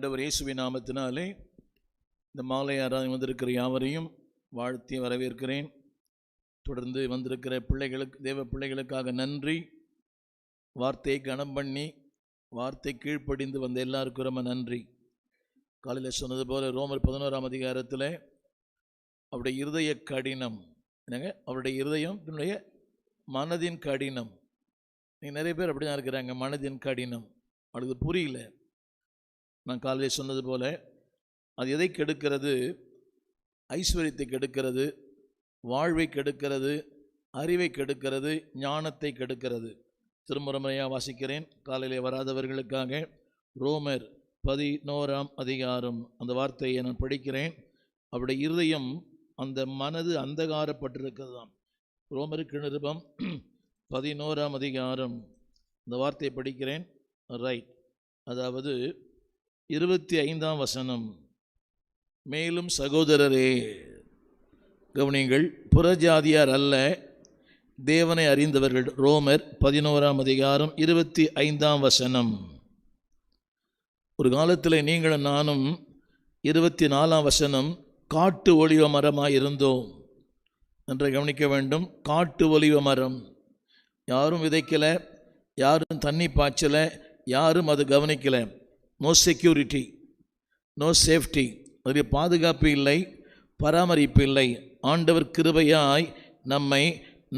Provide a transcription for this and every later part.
ஆண்டவர் இயேசுவின் நாமத்தினாலே இந்த மாலை ஆராதனை வந்திருக்கிற யாவரையும் வாழ்த்தி வரவேற்கிறேன். தொடர்ந்து வந்திருக்கிற பிள்ளைகளுக்கு, தேவ பிள்ளைகளுக்காக நன்றி. வார்த்தையை கனம் பண்ணி வார்த்தை கீழ்ப்படிந்து வந்த எல்லாருக்கும் ரொம்ப நன்றி. காலையில் சொன்னது போல ரோமர் 11ஆம் அதிகாரத்தில் அவருடைய இருதய கடினம் என்னங்க, அவருடைய இருதயம் என்னுடைய மனதின் கடினம். நீங்கள் நிறைய பேர் அப்படி தான் இருக்கிறாங்க, மனதின் கடினம். அவளுக்கு புரியல. நான் காலையில் சொன்னது போல் அது எதை கெடுக்கிறது? ஐஸ்வர்யத்தை கெடுக்கிறது, வாழ்வை கெடுக்கிறது, அறிவை கெடுக்கிறது, ஞானத்தை கெடுக்கிறது. திருமுறையாக வாசிக்கிறேன் காலையிலே வராதவர்களுக்காக. ரோமர் 11ஆம் அதிகாரம் அந்த வார்த்தையை நான் படிக்கிறேன். அவருடைய இருதயம், அந்த மனது அந்தகாரப்பட்டிருக்கிறதாம். ரோமருக்கு நிருபம் 11ஆம் அதிகாரம் இந்த வார்த்தையை படிக்கிறேன். ரைட், அதாவது 25ஆம் வசனம். மேலும் சகோதரரே, கவனிங்கள், புறஜாதியார் அல்ல, தேவனை அறிந்தவர்கள். ரோமர் 11ஆம் அதிகாரம் 25ஆம் வசனம். ஒரு காலத்தில் நீங்களும் நானும் 24ஆம் வசனம் காட்டு ஒலிவ மரமாக இருந்தோம் என்று கவனிக்க வேண்டும். காட்டு ஒலிவ மரம், யாரும் விதைக்கலை, யாரும் தண்ணி பாய்ச்சலை, யாரும் அது கவனிக்கலை. நோ செக்யூரிட்டி, நோ சேஃப்டி, அதற்கு பாதுகாப்பு இல்லை, பராமரிப்பு இல்லை. ஆண்டவர் கிருபையாய் நம்மை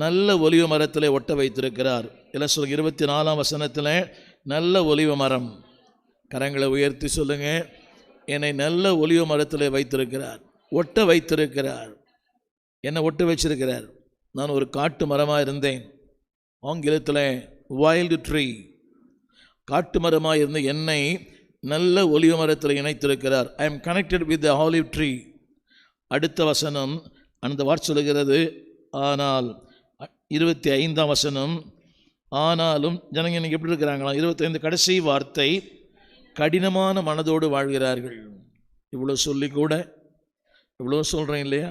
நல்ல ஒலிவ மரத்தில் ஒட்ட வைத்திருக்கிறார். எல்லாம் சொல்லுங்க, 24ஆம் வசனத்தில் நல்ல ஒலிவ மரம். கரங்களை உயர்த்தி சொல்லுங்க, என்னை நல்ல ஒலிவ மரத்தில் வைத்திருக்கிறார், ஒட்ட வைத்திருக்கிறார். என்னை ஒட்ட வச்சிருக்கிறார். நான் ஒரு காட்டு மரமாக இருந்தேன், ஆங்கிலத்தில் வைல்டு ட்ரீ. காட்டு மரமாக இருந்த என்னை நல்ல ஒலிவ மரத்தில் இணைத்திருக்கிறார். I am connected with the olive tree. அடுத்த வசனம் அந்த வார்த்தை சொல்லுகிறது, ஆனால் 25ஆம் வசனம், ஆனாலும் ஜனங்க இன்னைக்கு எப்படி இருக்கிறாங்களா? 25 கடைசி வார்த்தை, கடினமான மனதோடு வாழ்கிறார்கள். இவ்வளோ சொல்லி கூட இவ்வளோ சொல்கிறேன் இல்லையா?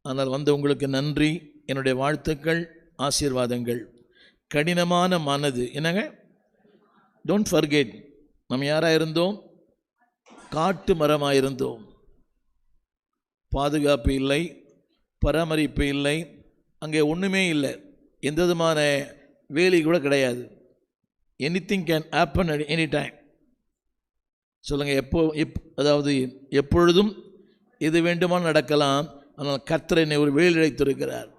ஆனால் வந்து உங்களுக்கு நன்றி, என்னுடைய வாழ்த்துக்கள், ஆசீர்வாதங்கள். கடினமான மனது என்னங்க? டோன்ட் ஃபர்கெட், நம்ம யாராக இருந்தோம்? காட்டு மரமாக இருந்தோம். பாதுகாப்பு இல்லை, பராமரிப்பு இல்லை, அங்கே ஒன்றுமே இல்லை, எந்த விதமான வேலை கூட கிடையாது. Anything can happen at any time. சொல்லுங்கள், அதாவது எப்பொழுதும் எது வேண்டுமானால் நடக்கலாம். ஆனால் கர்த்தர் என்னை ஒரு வேலை வைத்திருக்கிறார்,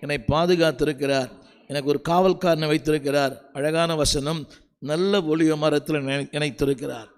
என்னை பாதுகாத்திருக்கிறார், எனக்கு ஒரு காவல்காரனை வைத்திருக்கிறார். அழகான வசனம், நல்ல ஒலிவ மரத்தில் இணைத்திருக்கிறார்.